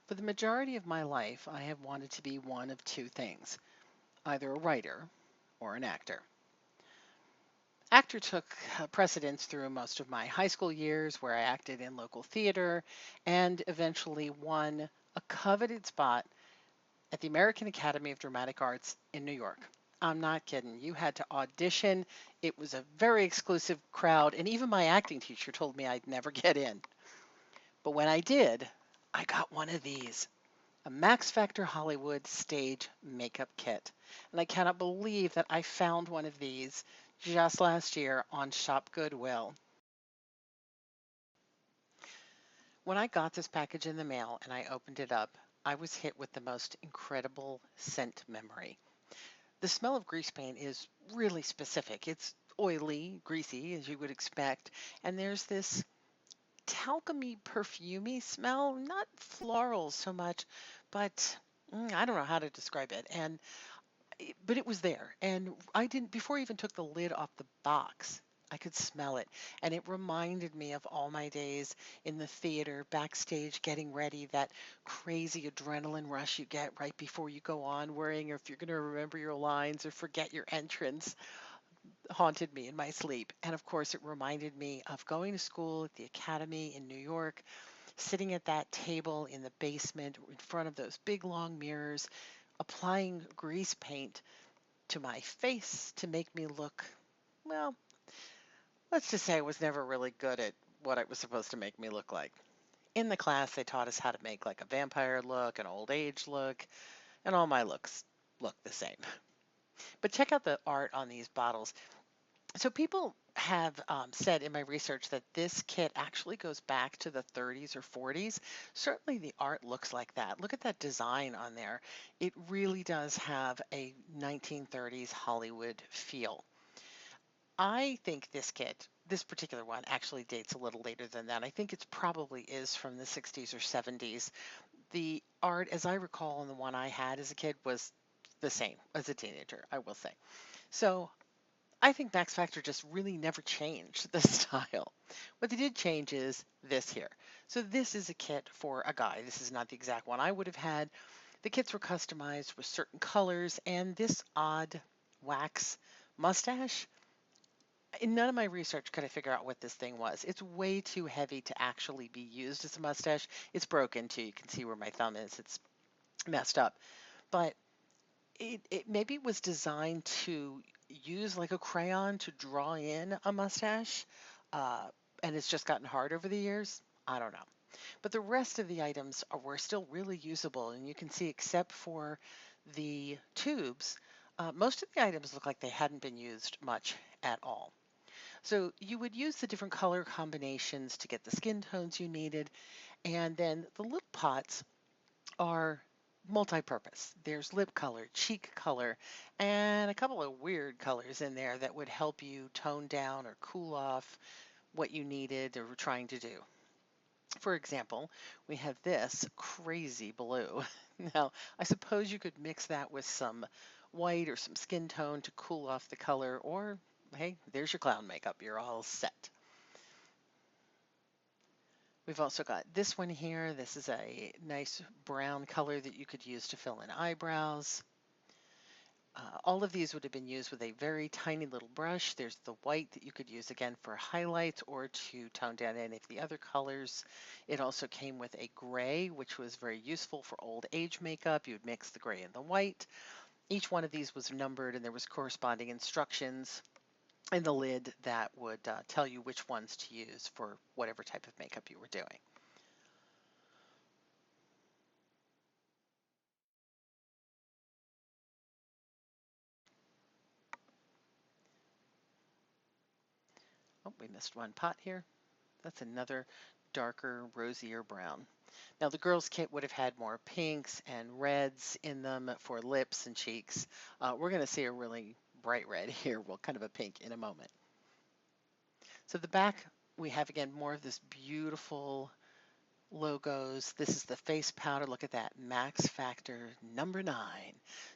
For the majority of my life, I have wanted to be one of two things, either a writer or an actor. Actor took precedence through most of my high school years, where I acted in local theater and eventually won a coveted spot at the American Academy of Dramatic Arts in New York. I'm not kidding. You had to audition. It was a very exclusive crowd, and even my acting teacher told me I'd never get in. But when I did, I got one of these, a Max Factor Hollywood stage makeup kit. And I cannot believe that I found one of these just last year on Shop Goodwill. When I got this package in the mail and I opened it up, I was hit with the most incredible scent memory. The smell of grease paint is really specific. It's oily, greasy, as you would expect, and there's this talcumy, perfumey smell, not floral so much, but I don't know how to describe it. But it was there, and I didn't before I even took the lid off the box. I could smell it, and it reminded me of all my days in the theater, backstage, getting ready, that crazy adrenaline rush you get right before you go on, worrying if you're going to remember your lines or forget your entrance, haunted me in my sleep. And of course, it reminded me of going to school at the Academy in New York, sitting at that table in the basement in front of those big long mirrors, applying grease paint to my face to make me look, well, let's just say I was never really good at what it was supposed to make me look like. In the class, they taught us how to make like a vampire look, an old age look, and all my looks look the same. But check out the art on these bottles. So people have said in my research that this kit actually goes back to the 30s or 40s. Certainly the art looks like that. Look at that design on there. It really does have a 1930s Hollywood feel. I think this kit, this particular one, actually dates a little later than that. I think it's probably is from the 60s or 70s. The art, as I recall, on the one I had as a kid was the same as a teenager, I will say. So I think Max Factor just really never changed the style. What they did change is this here. So this is a kit for a guy. This is not the exact one I would have had. The kits were customized with certain colors, and this odd wax mustache, in none of my research could I figure out what this thing was. It's way too heavy to actually be used as a mustache. It's broken too. You can see where my thumb is. It's messed up. But it maybe was designed to use like a crayon to draw in a mustache, uh, and it's just gotten hard over the years. I don't know. But the rest of the items were still really usable, and you can see, except for the tubes, most of the items look like they hadn't been used much at all. So you would use the different color combinations to get the skin tones you needed, and then the little pots are multi-purpose. There's lip color, cheek color, and a couple of weird colors in there that would help you tone down or cool off what you needed or were trying to do. For example, we have this crazy blue. Now, I suppose you could mix that with some white or some skin tone to cool off the color, or hey, there's your clown makeup. You're all set. We've also got this one here. This is a nice brown color that you could use to fill in eyebrows. All of these would have been used with a very tiny little brush. There's the white that you could use again for highlights or to tone down any of the other colors. It also came with a gray, which was very useful for old age makeup. You would mix the gray and the white. Each one of these was numbered, and there was corresponding instructions in the lid that would tell you which ones to use for whatever type of makeup you were doing. Oh, we missed one pot here. That's another darker, rosier brown. Now the girls' kit would have had more pinks and reds in them for lips and cheeks. We're going to see a really bright red here, well, kind of a pink in a moment. So the back, we have again more of this beautiful logos. This is the face powder. Look at that, Max Factor #9.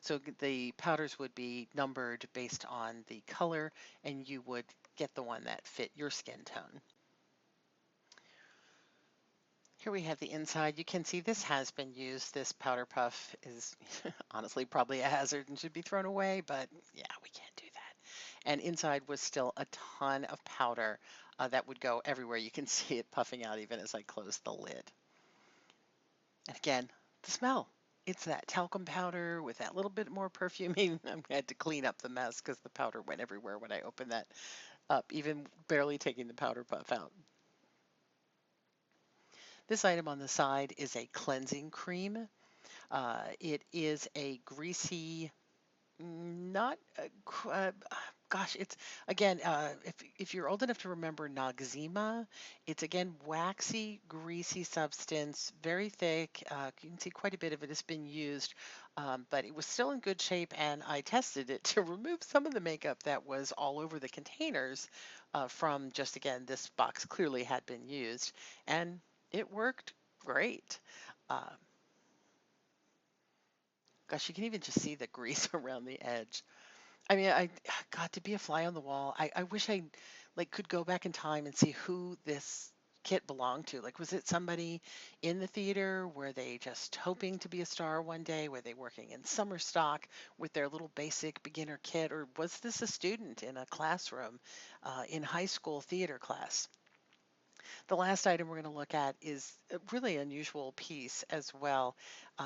So the powders would be numbered based on the color, and you would get the one that fit your skin tone. Here we have the inside. You can see this has been used. This powder puff is honestly probably a hazard and should be thrown away, but yeah, we can't do that. And inside was still a ton of powder that would go everywhere. You can see it puffing out even as I close the lid. And again, the smell. It's that talcum powder with that little bit more perfuming. I had to clean up the mess because the powder went everywhere when I opened that up, even barely taking the powder puff out. This item on the side is a cleansing cream. It is a greasy, not, gosh, it's again, if you're old enough to remember Noxzema, it's again waxy, greasy substance, very thick. You can see quite a bit of it has been used, but it was still in good shape, and I tested it to remove some of the makeup that was all over the containers from just again, this box clearly had been used, and it worked great. Uh, Gosh, you can even just see the grease around the edge. I mean, I got to be a fly on the wall. I wish I like could go back in time and see who this kit belonged to. Like, was it somebody in the theater? Were they just hoping to be a star one day? Were they working in summer stock with their little basic beginner kit? Or was this a student in a classroom in high school theater class? The last item we're going to look at is a really unusual piece as well.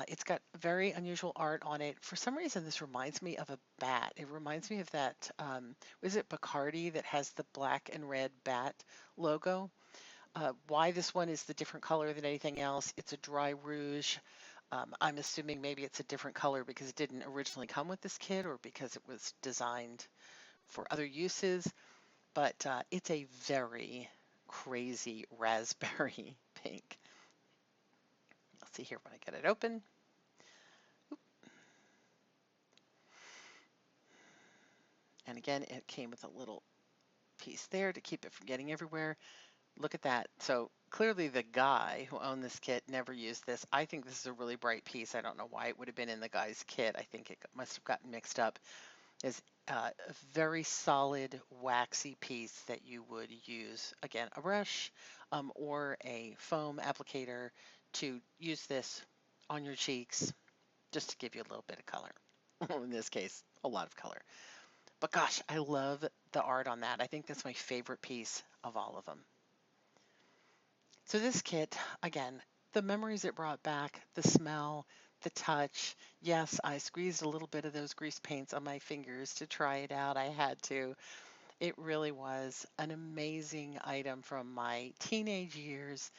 It's got very unusual art on it. For some reason, this reminds me of a bat. It reminds me of that, was it Bacardi that has the black and red bat logo? Why this one is the different color than anything else, it's a dry rouge. I'm assuming maybe it's a different color because it didn't originally come with this kit or because it was designed for other uses, but it's a very crazy raspberry pink. I'll see here when I get it open. And again, it came with a little piece there to keep it from getting everywhere. Look at that. So clearly the guy who owned this kit never used this. I think this is a really bright piece. I don't know why it would have been in the guy's kit. I think it must have gotten mixed up. Is a very solid waxy piece that you would use, again, a brush or a foam applicator to use this on your cheeks just to give you a little bit of color. In this case, a lot of color. But gosh, I love the art on that. I think that's my favorite piece of all of them. So this kit, again, the memories it brought back, the smell, the touch. Yes, I squeezed a little bit of those grease paints on my fingers to try it out. I had to. It really was an amazing item from my teenage years.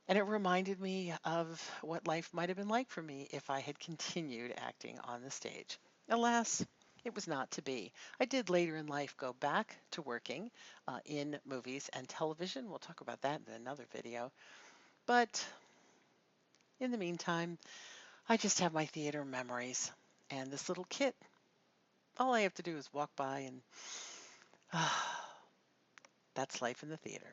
And it reminded me of what life might have been like for me if I had continued acting on the stage. Alas, it was not to be. I did later in life go back to working in movies and television. We'll talk about that in another video. But in the meantime, I just have my theater memories and this little kit. All I have to do is walk by and that's life in the theater.